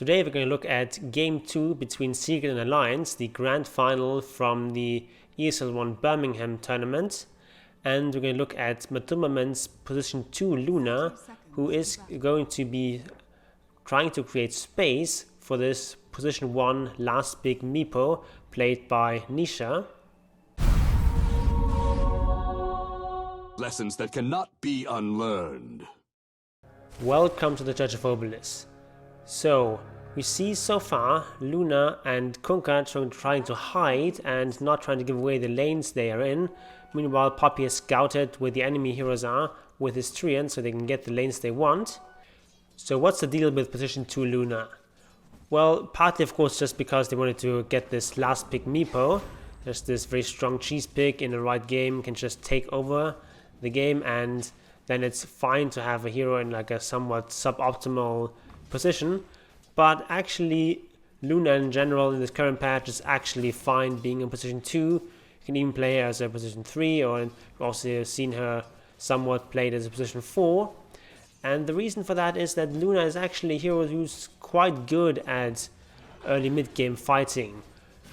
Today we're going to look at Game 2 between Secret and Alliance, the grand final from the ESL One Birmingham tournament. And we're going to look at Matumbaman's position 2 Luna, who is going to be trying to create space for this position 1 last big Meepo, played by Nisha. Lessons that cannot be unlearned. Welcome to the Church of Obelisk. So, we see so far Luna and Kunka trying to hide and not trying to give away the lanes they are in. Meanwhile, Puppey has scouted where the enemy heroes are with his Treant so they can get the lanes they want. So what's the deal with position 2 Luna? Well, partly of course just because they wanted to get this last pick Meepo. Just this very strong cheese pick in the right game can just take over the game, and then it's fine to have a hero in like a somewhat suboptimal position. But actually Luna in general in this current patch is actually fine being in position 2. You can even play her as a position 3, or you've also seen her somewhat played as a position 4. And the reason for that is that Luna is actually a hero who's quite good at early mid-game fighting.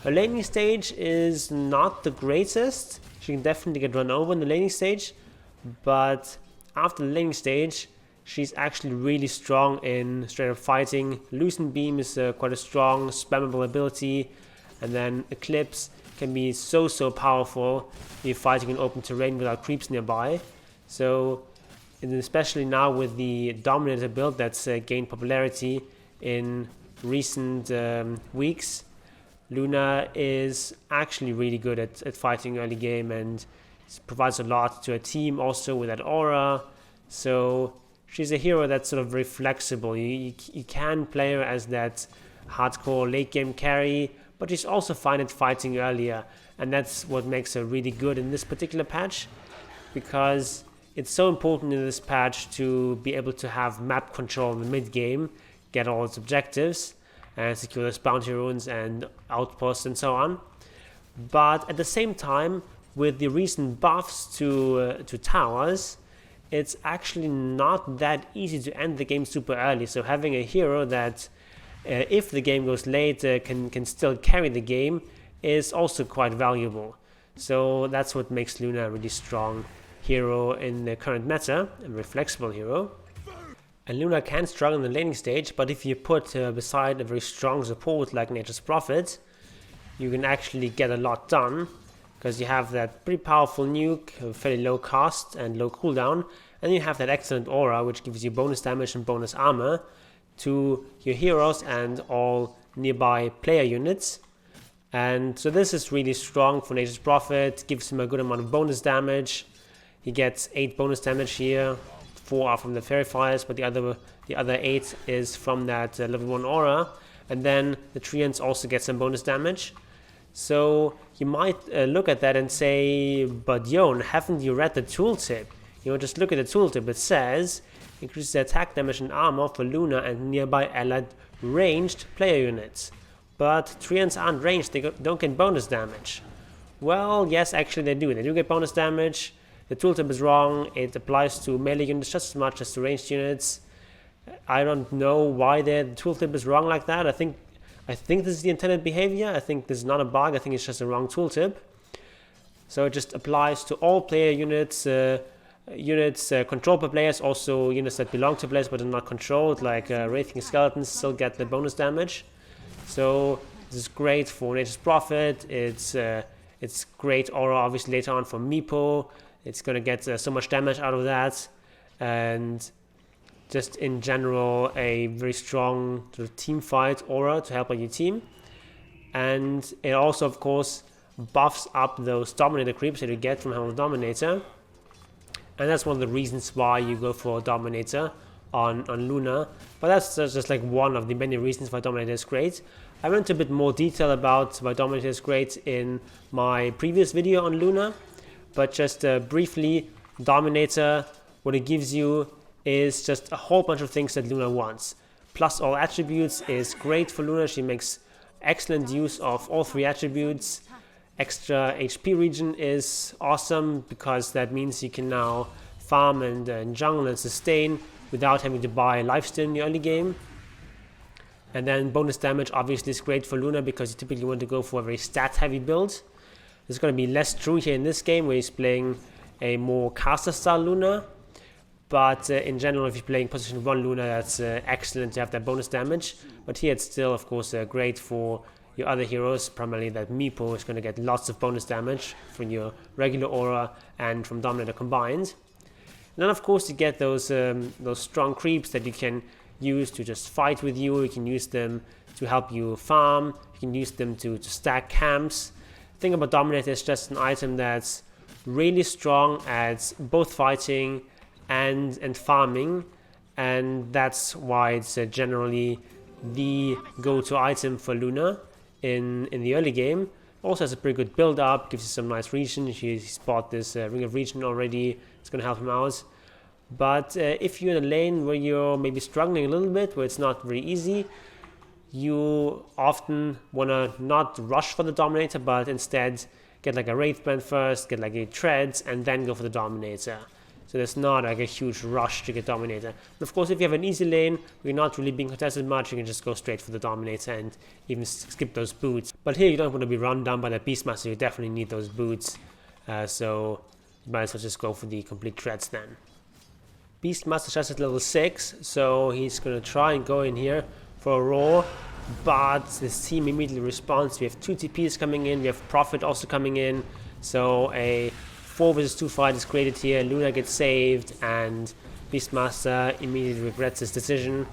Her laning stage is not the greatest. She can definitely get run over in the laning stage, but after the laning stage she's actually really strong in straight up fighting. Loosen Beam is quite a strong spammable ability, and then Eclipse can be so powerful if you're fighting in open terrain without creeps nearby. So, and especially now with the Dominator build that's gained popularity in recent weeks, Luna is actually really good at fighting early game and provides a lot to a team also with that aura. So she's a hero that's sort of very flexible. You can play her as that hardcore late game carry, but she's also fine at fighting earlier, and that's what makes her really good in this particular patch, because it's so important in this patch to be able to have map control in the mid game, get all its objectives, and secure those bounty runes and outposts and so on. But at the same time, with the recent buffs to towers, it's actually not that easy to end the game super early. So having a hero that, if the game goes late, can still carry the game is also quite valuable. So that's what makes Luna a really strong hero in the current meta, a very flexible hero. And Luna can struggle in the laning stage, but if you put beside a very strong support like Nature's Prophet, you can actually get a lot done, because you have that pretty powerful nuke, fairly low cost and low cooldown, and you have that excellent aura which gives you bonus damage and bonus armor to your heroes and all nearby player units. And so this is really strong for Nature's Prophet, gives him a good amount of bonus damage. He gets 8 bonus damage here, 4 are from the Fairy Fires, but the other 8 is from that level 1 aura. And then the Treants also get some bonus damage. So you might look at that and say, but Yon, haven't you read the tooltip? You know, just look at the tooltip. It says increases the attack damage and armor for Luna and nearby allied ranged player units. But Treants aren't ranged, they don't get bonus damage. Well, yes, actually they do. They do get bonus damage. The tooltip is wrong. It applies to melee units just as much as to ranged units. I don't know why the tooltip is wrong like that. I think this is the intended behavior. I think this is not a bug. I think it's just a wrong tooltip. So it just applies to all player units, controlled by players, also units that belong to players but are not controlled, like Wraithing Skeletons still get the bonus damage. So this is great for Nature's Prophet. It's great aura obviously later on for Meepo. It's going to get so much damage out of that, and just in general a very strong sort of team fight aura to help out your team. And it also of course buffs up those Dominator creeps that you get from Helm Dominator, and that's one of the reasons why you go for Dominator on Luna. But that's just like one of the many reasons why Dominator is great. I went into a bit more detail about why Dominator is great in my previous video on Luna, but just briefly, Dominator, what it gives you is just a whole bunch of things that Luna wants. Plus all attributes is great for Luna. She makes excellent use of all 3 attributes. Extra HP regen is awesome, because that means you can now farm and jungle and sustain without having to buy lifesteal in the early game. And then bonus damage obviously is great for Luna because you typically want to go for a very stat heavy build. It's going to be less true here in this game where he's playing a more caster style Luna. But in general, if you're playing position 1 Luna, that's excellent to have that bonus damage. But here it's still, of course, great for your other heroes, primarily that Meepo is going to get lots of bonus damage from your regular aura and from Dominator combined. And then, of course, you get those strong creeps that you can use to just fight with you. You can use them to help you farm. You can use them to stack camps. The thing about Dominator is just an item that's really strong at both fighting and farming, and that's why it's generally the go-to item for Luna in the early game. Also has a pretty good build-up, gives you some nice region. He's bought this Ring of Region already. It's going to help him out. But if you're in a lane where you're maybe struggling a little bit, where it's not very easy, you often want to not rush for the Dominator, but instead get like a Wraithband first, get like a Treads, and then go for the Dominator. So there's not like a huge rush to get Dominator. And of course, if you have an easy lane where you're not really being contested much, you can just go straight for the Dominator and even skip those boots. But here you don't want to be run down by the Beastmaster, you definitely need those boots. So you might as well just go for the complete Treads then. Beastmaster just at level 6, so he's going to try and go in here for a roar. But this team immediately responds. We have 2 TPs coming in, we have Prophet also coming in. So a 4 vs 2 fight is created here. Luna gets saved and Beastmaster immediately regrets his decision,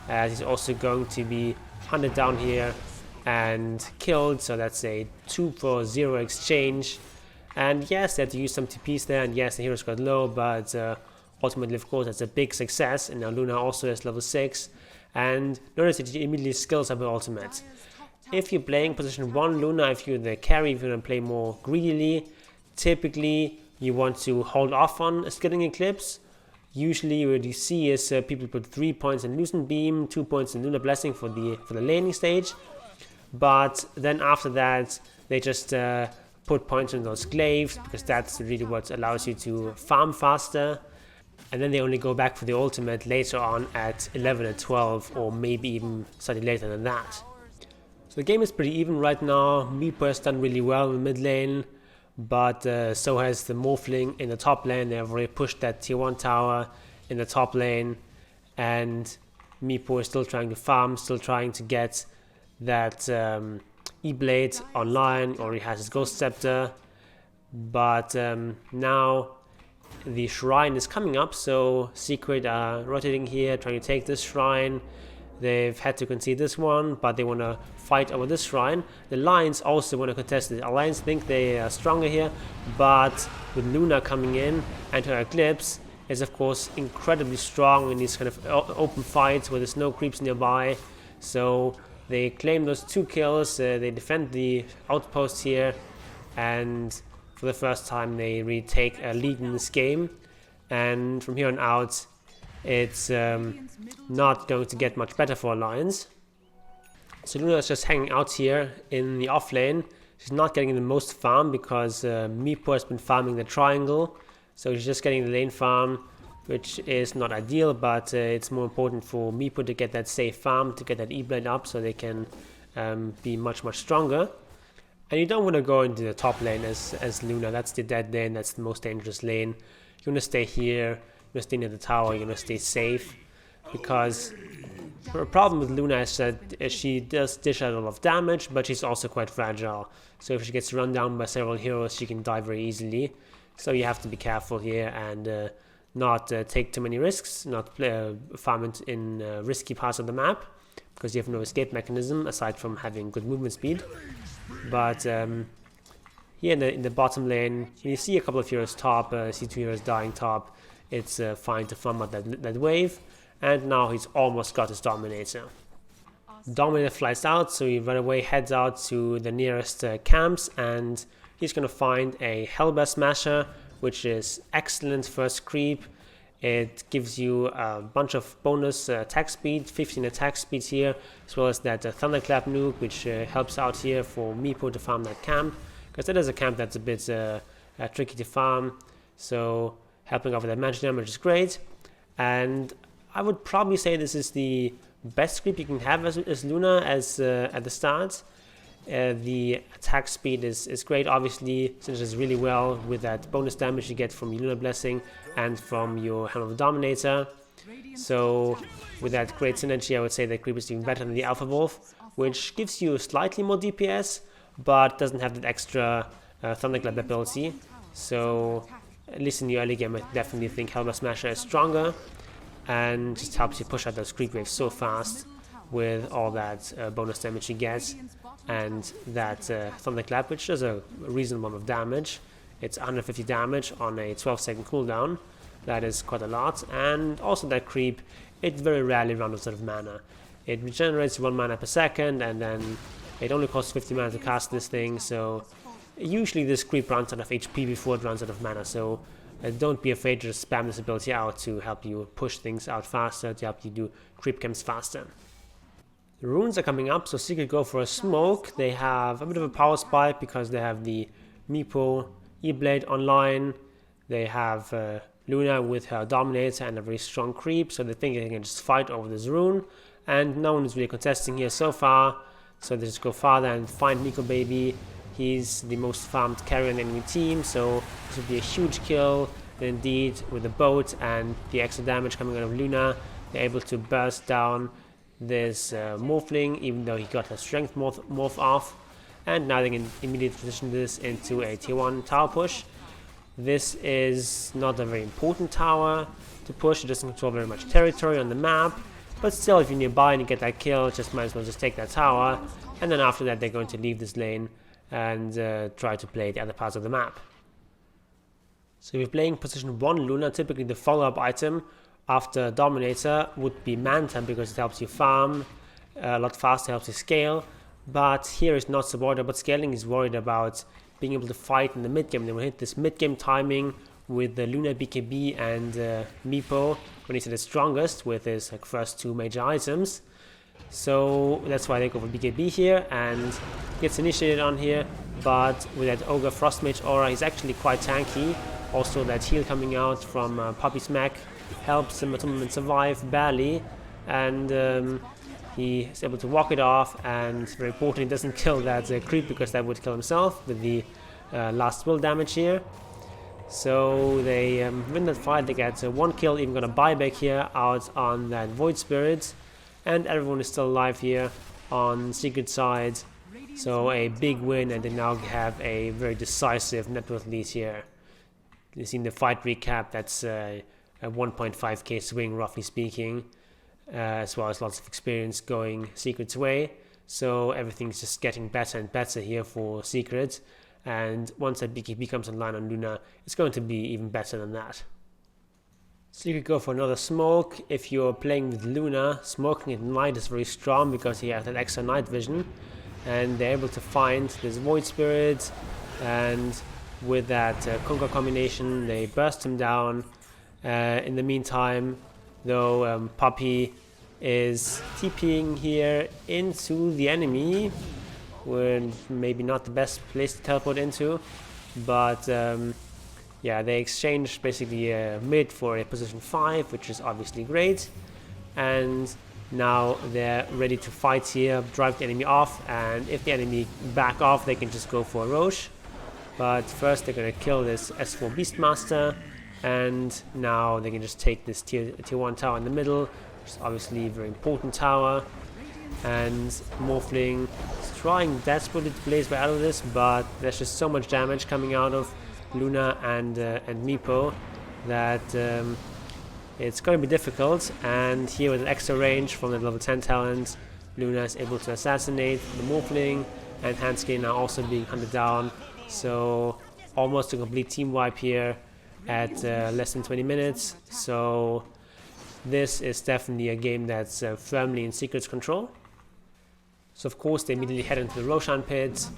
as he's also going to be hunted down here and killed. So that's a 2 for 0 exchange. And yes, they had to use some TPs there, and yes, the heroes got low, but ultimately, of course, that's a big success. And now Luna also has level 6. And notice that he immediately skills up her ultimate. If you're playing position 1 Luna, if you're the carry, if you want to play more greedily, typically you want to hold off on skilling Eclipse. Usually what you see is people put 3 points in Lucent Beam, 2 points in Lunar Blessing for the laning stage. But then after that, they just put points on those glaives, because that's really what allows you to farm faster. And then they only go back for the ultimate later on at 11 and 12, or maybe even slightly later than that. So the game is pretty even right now. Meepo has done really well in the mid lane, but so has the Morphling in the top lane. They have already pushed that tier 1 tower in the top lane, and Meepo is still trying to farm, still trying to get that E-Blade online, or he has his Ghost Scepter. But now the shrine is coming up, so Secret are rotating here, trying to take this shrine. They've had to concede this one, but they want to fight over this shrine. The Lions also want to contest it. Alliance think they are stronger here, but with Luna coming in and her Eclipse is of course incredibly strong in these kind of open fights where there's no creeps nearby. So they claim those 2 kills, they defend the outpost here, and for the first time they really take a lead in this game. And from here on out, it's not going to get much better for Alliance. So Luna is just hanging out here in the off lane. She's not getting the most farm because Meepo has been farming the triangle. So she's just getting the lane farm, which is not ideal, but it's more important for Meepo to get that safe farm, to get that E-Blade up so they can be much stronger. And you don't want to go into the top lane as Luna. That's the dead lane, that's the most dangerous lane. You want to stay here, you want to stay near the tower, you want to stay safe. Because the problem with Luna is that she does dish out a lot of damage, but she's also quite fragile. So if she gets run down by several heroes, she can die very easily. So you have to be careful here and not take too many risks, not farm it in risky parts of the map, because you have no escape mechanism aside from having good movement speed. But here in the bottom lane, you see a couple of heroes top, see 2 heroes dying top. It's fine to farm out that wave. And now he's almost got his Dominator. Dominator flies out, so he right away heads out to the nearest camps, and he's going to find a Hellbear Smasher, which is excellent first creep. It gives you a bunch of bonus attack speed, 15 attack speed here, as well as that Thunderclap nuke, which helps out here for Meepo to farm that camp, because that is a camp that's a bit tricky to farm, so helping out with that magic damage is great. And I would probably say this is the best creep you can have as Luna at the start. The attack speed is great, obviously, synergizes really well with that bonus damage you get from your Lunar Blessing and from your Helm of the Dominator. So with that great synergy, I would say that creep is even better than the Alpha Wolf, which gives you slightly more DPS, but doesn't have that extra Thunderclap ability. So at least in the early game, I definitely think Helm Smasher is stronger and just helps you push out those creep waves so fast with all that bonus damage you get. And that Thunderclap, which does a reasonable amount of damage. It's 150 damage on a 12-second cooldown. That is quite a lot. And also that creep, it very rarely runs out of mana. It regenerates 1 mana per second, and then it only costs 50 mana to cast this thing. So usually this creep runs out of HP before it runs out of mana. So don't be afraid to just spam this ability out to help you push things out faster, to help you do creep camps faster. The runes are coming up, so Secret go for a smoke. They have a bit of a power spike because they have the Meepo E-Blade online. They have Luna with her Dominator and a very strong creep, so they think they can just fight over this rune. And no one is really contesting here so far, so they just go farther and find Nico Baby. He's the most farmed carrier in the enemy team, so this would be a huge kill. But indeed, with the boat and the extra damage coming out of Luna, they're able to burst down this Morphling, even though he got her strength morph off. And now they can immediately transition this into a tier 1 tower push. This is not a very important tower to push, it doesn't control very much territory on the map, but still, if you're nearby and you get that kill, just might as well just take that tower, and then after that they're going to leave this lane and try to play the other parts of the map. So if you're playing position 1 Luna, typically the follow-up item after Dominator would be Manta, because it helps you farm a lot faster, helps you scale. But here is not so worried about scaling, he's worried about being able to fight in the mid-game. They will hit this mid-game timing with the Luna BKB and Meepo when he's at his strongest with his first 2 major items. So that's why they go for BKB here and gets initiated on here. But with that Ogre Frostmage aura, he's actually quite tanky. Also that heal coming out from Puppey's mech helps Matumbaman survive barely, and he is able to walk it off, and very importantly doesn't kill that creep, because that would kill himself with the last will damage here. So they win that fight, they get 1 kill, even got a buyback here out on that Void Spirit, and everyone is still alive here on Secret side. So a big win, and they now have a very decisive net worth lead here. You've seen the fight recap, that's a 1.5k swing roughly speaking, as well as lots of experience going Secret's way. So everything's just getting better and better here for Secret, and once that BKB comes online on Luna, it's going to be even better than that. Secret go for another smoke. If you're playing with Luna, smoking at night is very strong because he has that extra night vision, and they're able to find this Void Spirit, and with that Conquer combination they burst him down. In the meantime, though, Puppey is TPing here into the enemy, with maybe not the best place to teleport into, but yeah, they exchange basically mid for a position 5, which is obviously great, and now they're ready to fight here, drive the enemy off, and if the enemy back off, they can just go for a Roche. But first they're going to kill this S4 Beastmaster, and now they can just take this tier 1 tower in the middle, which is obviously a very important tower. And Morphling is trying desperately to blaze way out of this, but there's just so much damage coming out of Luna and Meepo that it's going to be difficult. And here with an extra range from the level 10 talent, Luna is able to assassinate the Morphling, and Hanskin now also being hunted down. So almost a complete team wipe here at less than 20 minutes. So this is definitely a game that's firmly in Secret's control. So of course they immediately head into the Roshan pit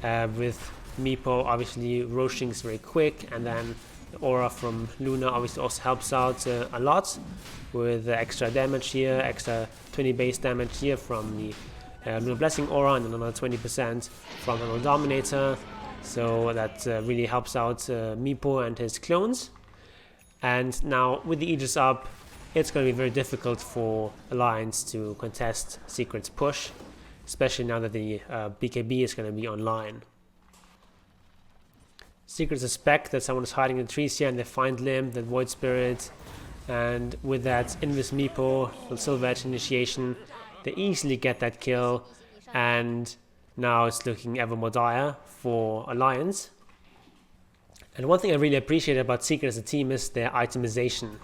with Meepo obviously roshing is very quick, and then the aura from Luna obviously also helps out a lot with extra damage here, extra 20 base damage here from the Lunar Blessing aura, and another 20% from the Dominator. So that really helps out Meepo and his clones. And now with the Aegis up, it's going to be very difficult for Alliance to contest Secret's push, especially now that the BKB is going to be online. Secret suspect that someone is hiding in the trees here, and they find Limb, the Void Spirit, and with that Invis Meepo, the Silver Edge initiation, they easily get that kill, and now it's looking ever more dire for Alliance. And one thing I really appreciate about Secret as a team is their itemization.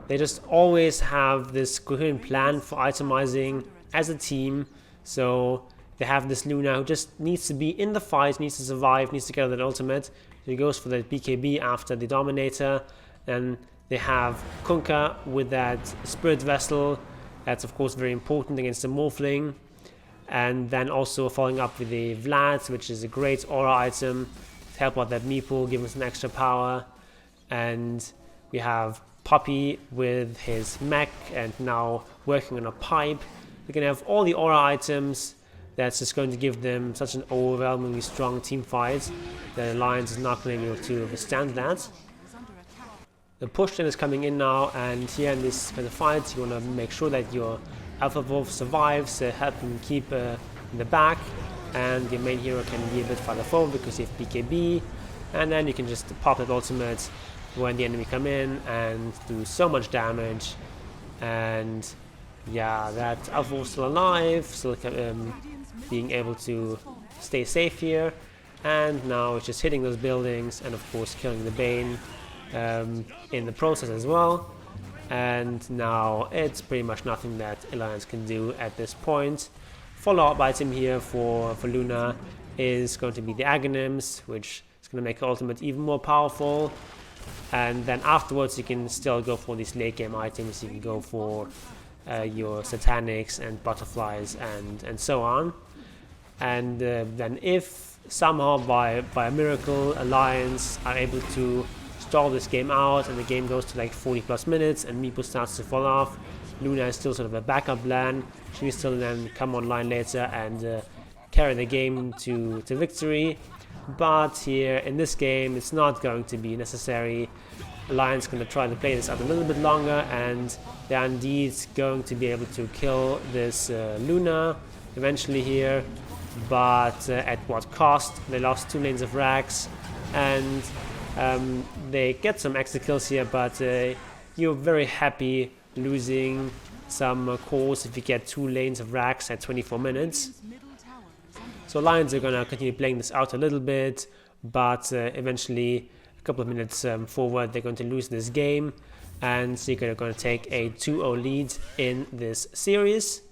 They just always have this coherent plan for itemizing as a team. So they have this Luna who just needs to be in the fight, needs to survive, needs to get that ultimate. So he goes for the BKB after the Dominator. And they have Kunkka with that Spirit Vessel. That's of course very important against the Morphling. And then also following up with the Vlad, which is a great aura item to help out that Meepo, give him some extra power. And we have Puppey with his mech and now working on a pipe. We're going to have all the aura items. That's just going to give them such an overwhelmingly strong team fight that Alliance is not going to be able to withstand that. The push then is coming in now, and here in this kind of fight you want to make sure that your Alpha Wolf survives, help him keep in the back, and your main hero can be a bit farther forward because you have BKB, and then you can just pop that ultimate when the enemy come in and do so much damage. And yeah, that Alpha Wolf still alive, still being able to stay safe here, and now it's just hitting those buildings and of course killing the Bane in the process as well. And now it's pretty much nothing that Alliance can do at this point. Follow-up item here for Luna is going to be the Aghanims, which is going to make her ultimate even more powerful. And then afterwards you can still go for these late game items. You can go for your Satanics and Butterflies and so on. And then if somehow by a miracle Alliance are able to stall this game out and the game goes to like 40 plus minutes and Meepo starts to fall off, Luna is still sort of a backup plan. She will still then come online later and carry the game to victory. But here in this game it's not going to be necessary. Alliance going to try to play this out a little bit longer, and they are indeed going to be able to kill this Luna eventually here, but at what cost? They lost 2 lanes of Rax, and they get some extra kills here, but you're very happy losing some cores if you get 2 lanes of Rax at 24 minutes. So Alliance are going to continue playing this out a little bit, but eventually a couple of minutes forward they're going to lose this game, and Secret are going to take a 2-0 lead in this series.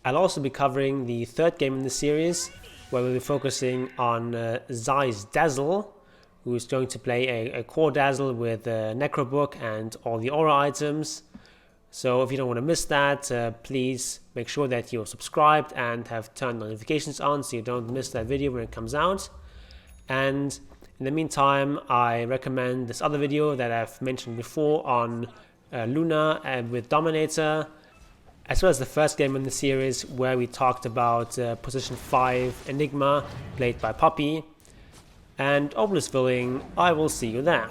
I'll also be covering the 3rd game in the series, where we'll be focusing on Zai's Dazzle, who is going to play a core Dazzle with Necrobook and all the aura items. So if you don't want to miss that, please make sure that you're subscribed and have turned notifications on so you don't miss that video when it comes out. And in the meantime, I recommend this other video that I've mentioned before on Luna with Dominator, as well as the first game in the series where we talked about position 5 Enigma played by Puppey. And Obelisk Willing, I will see you there.